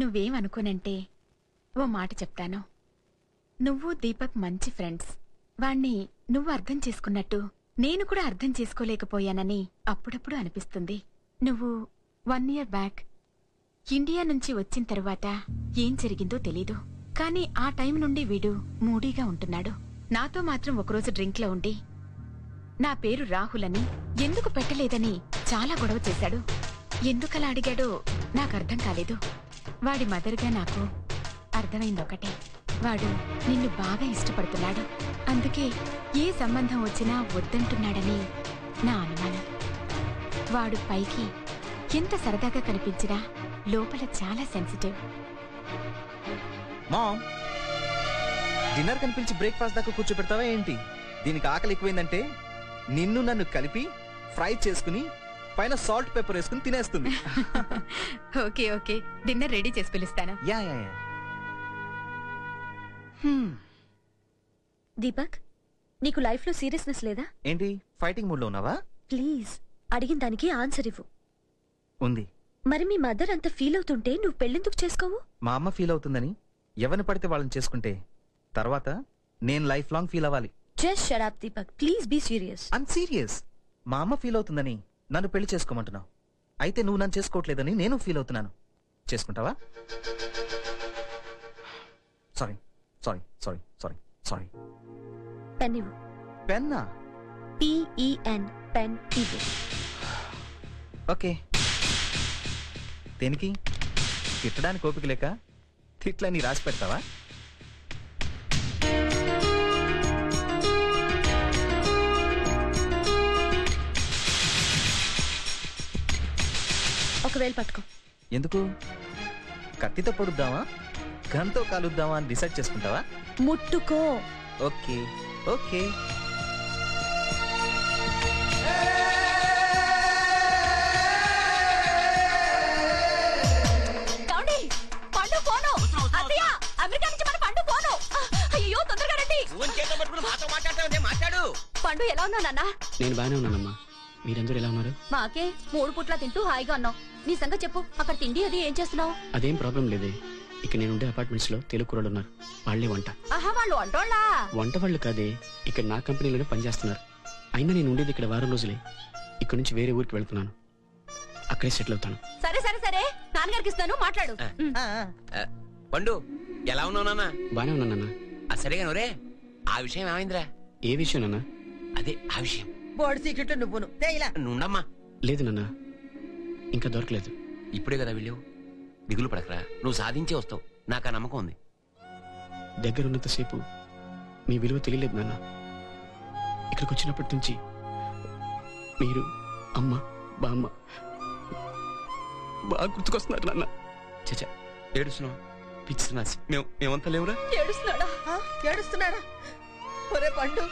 నువ్వేమనుకోనంటే ఓ మాట చెప్తాను. నువ్వు దీపక్ మంచి ఫ్రెండ్స్. వాణ్ణి నువ్వు అర్థం చేసుకున్నట్టు నేను కూడా అర్థం చేసుకోలేకపోయానని అప్పుడప్పుడు అనిపిస్తుంది. నువ్వు 1 year బ్యాక్ ఇండియా నుంచి వచ్చిన తరువాత ఏం జరిగిందో తెలీదు. కానీ ఆ టైం నుండి వీడు మూడీగా ఉంటున్నాడు. నాతో మాత్రం ఒకరోజు డ్రింక్లో ఉండి నా పేరు రాహుల్ అని ఎందుకు పెట్టలేదని చాలా గొడవ చేశాడు. ఎందుకలా అడిగాడో నాకర్థం కాలేదు. వాడి మదర్గా నాకు అర్థమైందొకటే, వాడు నిన్ను బాగా ఇష్టపడుతున్నాడు. అందుకే ఏ సంబంధం వచ్చినా వద్దంటున్నాడని నా అనుమానం. వాడు పైకి ఎంత సరదాగా కనిపించినా లోపల చాలా సెన్సిటివ్. మామ్, డిన్నర్ కనిపించి బ్రేక్ఫాస్ట్ దాకా కూర్చోబెడతావా ఏంటి? దీనికి ఆకలి ఎక్కువైందంటే నిన్ను నన్ను కలిపి ఫ్రై చేసుకుని పైన సాల్ట్ పెప్పర్ వేసుకుని తినేస్తుంది. ఓకే ఓకే, డిన్నర్ రెడీ చేసి పిలుస్తాను. Yeah yeah yeah. దీపక్, నీకు లైఫ్ లో సీరియస్నెస్ లేదా? ఏంటి ఫైటింగ్ మూడ్ లో ఉన్నావా? ప్లీజ్, అడిగిన దానికి ఆన్సర్ ఇవ్వు. ఉంది. మరి మీ మదర్ అంత ఫీల్ అవుతుంటే నువ్వు పెళ్ళెందుకు చేసుకోవు? మా అమ్మ ఫీల్ అవుతుందని ఎవరిని పడితే వాళ్ళని చేసుకుంటే తర్వాత నేను లైఫ్ లాంగ్ ఫీల్ అవ్వాలి. Just shut up Deepak, please be serious. I'm serious. మా అమ్మ ఫీల్ అవుతుందని నన్ను పెళ్లి చేసుకోమంటున్నావు. అయితే నువ్వు నన్ను చేసుకోవట్లేదని నేను ఫీల్ అవుతున్నాను. చేసుకుంటావా? Sorry sorry sorry sorry sorry. Pen ఇవ్వు. పెన్నా? PEN, పెన్ ఇవ్వు. ఓకే. దేనికి? తిట్టడానికి ఓపిక లేక తిట్లని రాసి పెడతావా? ఒకవేళ పట్టుకో. ఎందుకు? కత్తితో పొడుద్దామా గన్తో కాలుద్దామా అని డిసైడ్ చేసుకుంటావా? ముట్టుకో. Okay okay. పండు ఎలా ఉన్నావు నాన్న? నేను బానే ఉన్నానమ్మా. మీరందరూ ఎలా ఉన్నారు? మాకే 3 పూట్ల తింటూ హాయిగా ఉన్నావు. నీ సంగతి చెప్పు, అక్కడ తిండి అది ఏం చేస్తున్నావు? అదేం ప్రాబ్లం లేదే. ఇక్కడ నేనుండే అపార్ట్మెంట్స్ లో తెలుగు కూరలు ఉన్నారు. వాళ్లే వంట. ఆహా, వాళ్ళు వంటోళ్ళా? వంట వాళ్ళు కాదే, ఇక్కడ నా కంపెనీలోనే పనిచేస్తున్నారు. అయినా నేను ఉండేది ఇక్కడ వారం రోజులే. ఇక్కడ నుంచి వేరే ఊరికి వెళ్తున్నాను. అక్కడే సెటిల్ అవుతాను. సరే సరే సరే, నాన్నగారికి ఇస్తాను, మాట్లాడు. పండు ఎలా ఉన్నావు నాన్న? బానే ఉన్నా నాన్న. సరేగా నువ్వే, ఆ విషయం ఏమైందిరా? ఏ విషయం నాన్న? అదే ఆ విషయం. బోర్డు సీక్రెట్ నువ్వును నుండమ్మా. లేదు నాన్న, ఇంకా దొరకలేదు. ఇప్పుడే కదా వెళ్ళావు, దిగులు పడకరా, నువ్వు సాధించే వస్తావు, నాకు ఆ నమ్మకం ఉంది. దగ్గరున్నంతసేపు మీ విలువ తెలియలేదు నాన్న. ఇక్కడికి వచ్చినప్పటి నుంచి మీరు, అమ్మ, బామ్మ బాగా గుర్తుకొస్తున్నారు నాన్న. చచ్చా, ఏడుస్తున్నావు? పిచ్చినాసి మేమంతా లేవురా? ఏడుస్తున్నాడా? ఒరే పండు,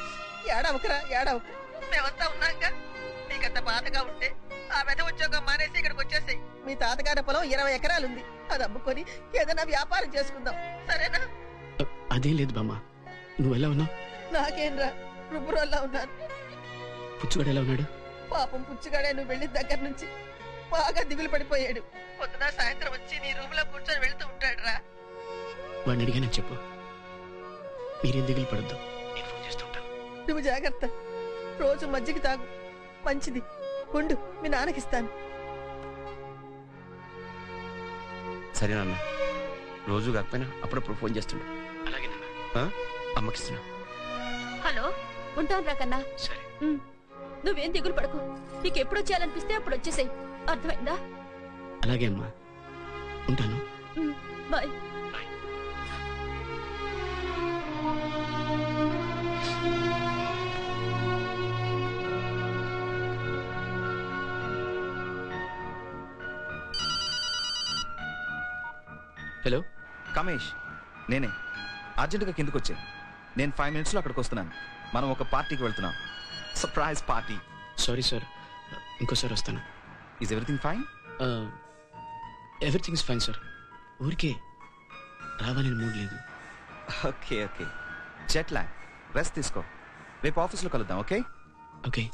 ఏడవకరా ఏడవకు, మేమంతా ఉన్నాగా. నీకంత బాధగా ఉంటే ఆ వెధ ఉద్యోగం మానేసి ఇక్కడికి వచ్చేసాయి. మీ తాతగారి పొలం 20 ఎకరాలుంది, అది అమ్ముకొని ఏదైనా వ్యాపారం చేసుకుందాం, సరేనా? అదేం లేదు బామ్మ. నువ్వు ఎలా ఉన్నావు? నాకేంరా, రుబ్బురోల్లా ఉన్నాను. పుచ్చుగాడు ఎలా ఉన్నాడు? పాపం పుచ్చుగాడే నువ్వు వెళ్ళిన దగ్గర నుంచి బాగా దిగులు పడిపోయాడు. పొద్దున సాయంత్రం వచ్చి నీ రూమ్ లో కూర్చొని వెళ్తూ ఉంటాడు రా. వాడిని అడిగానని చెప్పు. మీరేం దిగులు పడద్దు, నేను ఫోన్ చేస్తూ ఉంటాను. నువ్వు జాగ్రత్త, రోజు మజ్జిగ తాగు, మంచిది. ఉండు, మీ నాన్నకిస్తాను. సరే నాన్న, రోజు కాకపోయినా అప్పుడప్పుడు ఫోన్ చేస్తుండు. అలాగే నాన్న. అమ్మకిస్తున్నా. హలో, ఉంటాను రా కన్నా. సరే. నువ్వేం దిగులు పడకు, నీకు ఎప్పుడు వచ్చేయాలనిపిస్తే అప్పుడు వచ్చేసాయి, అర్థమైందా? అలాగే అమ్మా, ఉంటాను. బాయ్. హలో కమేష్, నేనే. అర్జెంటుగా కిందకు వచ్చే. నేను 5 minutes లో అక్కడికి వస్తున్నాను. మనం ఒక పార్టీకి వెళ్తున్నాం, సర్ప్రైజ్ పార్టీ. సారీ సార్, ఇంకోసారి వస్తాను. Is everything fine? Everything is fine sir. ఊరికే రావాలని మూడ్ లేదు. Okay okay, jet lag, rest తీసుకో. రేపు ఆఫీస్లో కలుద్దాం. Okay okay.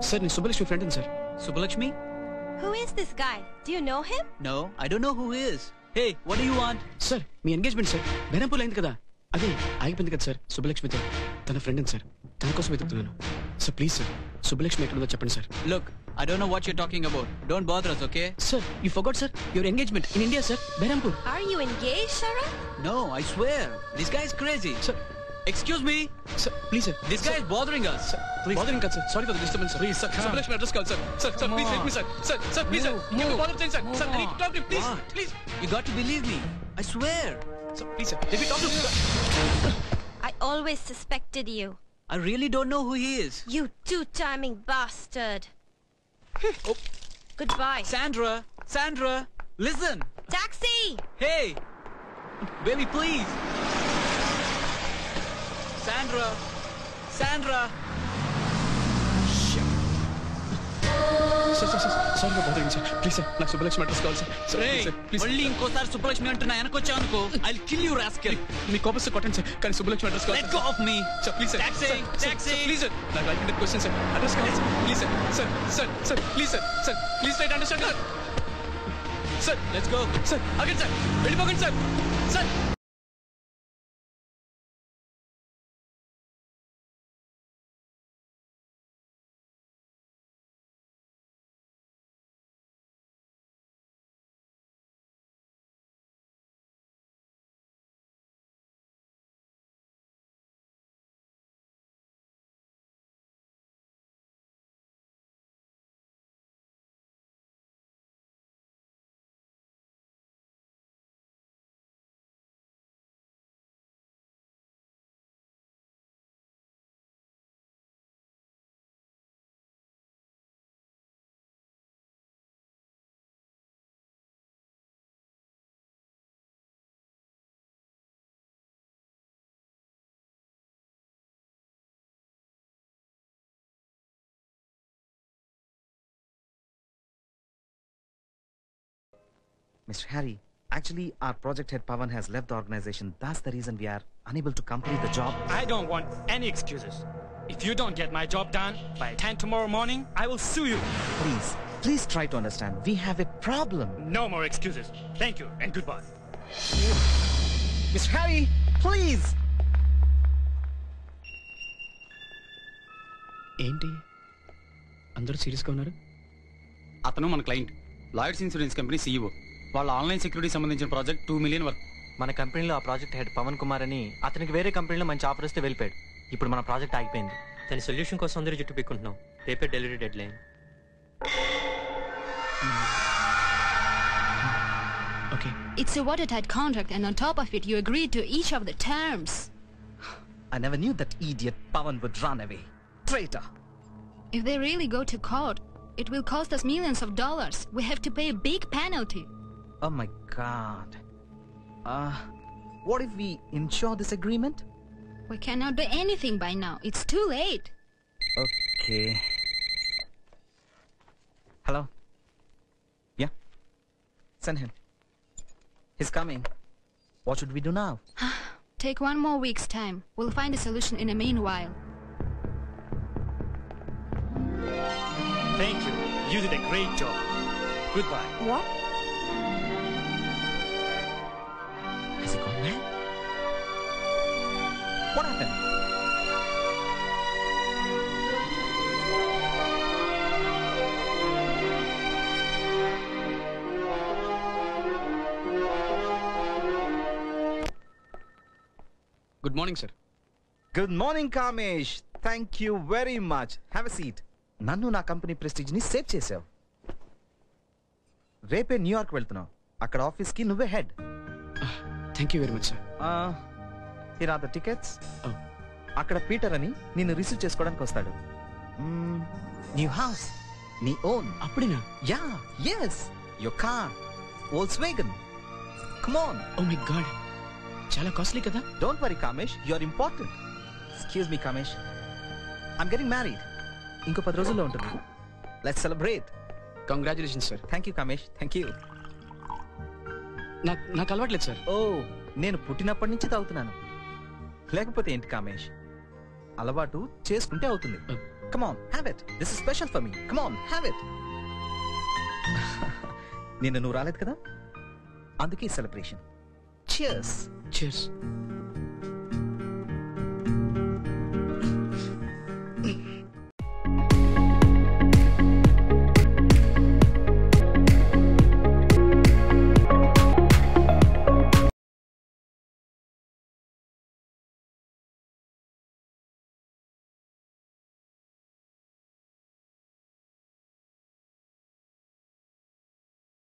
సార్ నేను Subbalakshmi friend sir. Subbalakshmi? Who is this guy? Do you know him? No, I don't know who he is. Hey, what do you want? Sir మీ engagement sir Benampur అయింది కదా, అదే ఆగిపోయింది కదా సార్. సుబ్బలక్ష్మితో తన ఫ్రెండ్ సార్, తన కోసం వెతుకుతున్నాను సార్. ప్లీజ్ సార్ సుబ్బలక్ష్మి ఎక్కడుందో చెప్పండి sir. Look, I don't know what you're talking about. Don't bother us, okay? Sir you forgot sir your engagement in India sir, Benampur. Are you engaged, Sharat? No, I swear. This guy is crazy. Sir Excuse me. Sir please sir. This guy is bothering us. Please. Bothering కదా sir. Sorry for the disturbance sir. Please sir. Subbulakshmi address call sir. Sir, please help me sir. Sir, please sir. You bother saying sir. Sir, I need to talk to him please. What? Please. You got to believe me. I swear. Sir, please sir. Let me talk to him. I always suspected you. I really don't know who he is. You two-timing bastard. Oh, Goodbye. Sandra, listen. Taxi! Hey, baby, please. Sandra. Sir, sorry for bothering sir. Please sir. నాకు Subbalakshmi address కావాలి sir. Sir, Hey, please. మళ్ళీ ఇంకోసారి సుబ్బలక్ష్మి అంటున్నా వెనకొచ్చా అనుకో. I'll kill you, rascal. మీ కోపస్ కొట్టండి sir. కానీ Subbalakshmi address కావాలి. Let go of me. Sir, please sir. Taxi. Please sir. నాకు రైట్ క్వశ్చన్ సార్. అడ్రస్ కావాలి sir. Please sir. Please sir. Please try to understand sir. Sir, Let's go. sir. Again sir. వెళ్ళిపోకండి sir. Sir. Mr. Harry, actually our project head Pawan has left the organization. That's the reason we are unable to complete the job. I don't want any excuses. If you don't get my job done by 10 tomorrow morning, I will sue you. Please try to understand. We have a problem. No more excuses. Thank you and goodbye. Mr. Harry, please. ఏంటి అందరూ సీరియస్గా ఉన్నారు? అతను మన client Lloyds insurance company CEO. వాళ్ళ online security సంబంధించిన project 2 million work. మన కంపెనీలో ఆ ప్రాజెక్ట్ హెడ్ పవన్ కుమార్ అని అతనికి వేరే కంపెనీలో మంచి ఆఫర్ వస్తే వెళ్ళిపోయాడు. ఇప్పుడు మన ప్రాజెక్ట్ ఆగిపోయింది. దాని సొల్యూషన్ కోసం అందరూ జుట్టు పీక్కుంటున్నాం. రేపే delivery dead line. Okay. It's a watertight contract and on top of it you agreed to each of the terms. I never knew that idiot Pawan would run away. Traitor. If they really go to court, it will cost us millions of dollars. We have to pay a big penalty. Oh my God. What if we insure this agreement? We cannot do anything by now. It's too late. Okay. Hello? Yeah? Send him. He's coming. What should we do now? Take 1 more week's time. We'll find a solution in the meanwhile. Thank you. You did a great job. Goodbye. What? Has he gone mad? What happened? Good morning sir. Good morning, Kamesh. Thank you very much. Have a seat. నన్ను నా company prestige ని save చేసావు. రేపే New York వెళ్తున్నావు. అక్కడ office కి నువ్వే head. Thank you very much sir. Here are the tickets. అక్కడ పీటర్ అని నిన్ను రిసీవ్ చేసుకోవడానికి వస్తాడు. న్యూ హౌస్, నీ ఓన్. అప్పుడేనా? Yeah, yes, your car, Volkswagen. Come on. Oh my god, చాలా కాస్ట్లీ కదా. Don't worry, Kamesh, you're important. Excuse me, Kamesh. I'm getting married. ఇంకో 10 రోజుల్లో ఉంటుంది. Let's celebrate. Congratulation sir. Thank you Kamesh, thank you. నాకు అలవాట్లేదు sir. ఓ, నేను పుట్టినప్పటి నుంచి తాగుతున్నాను. లేకపోతే ఏంటి కామేష్, అలవాటు చేసుకుంటే అవుతుంది. Come on, have it. This is special for me. Come on, have it. నిన్న నువ్వు రాలేదు కదా, అందుకే సెలబ్రేషన్. Cheers. Cheers.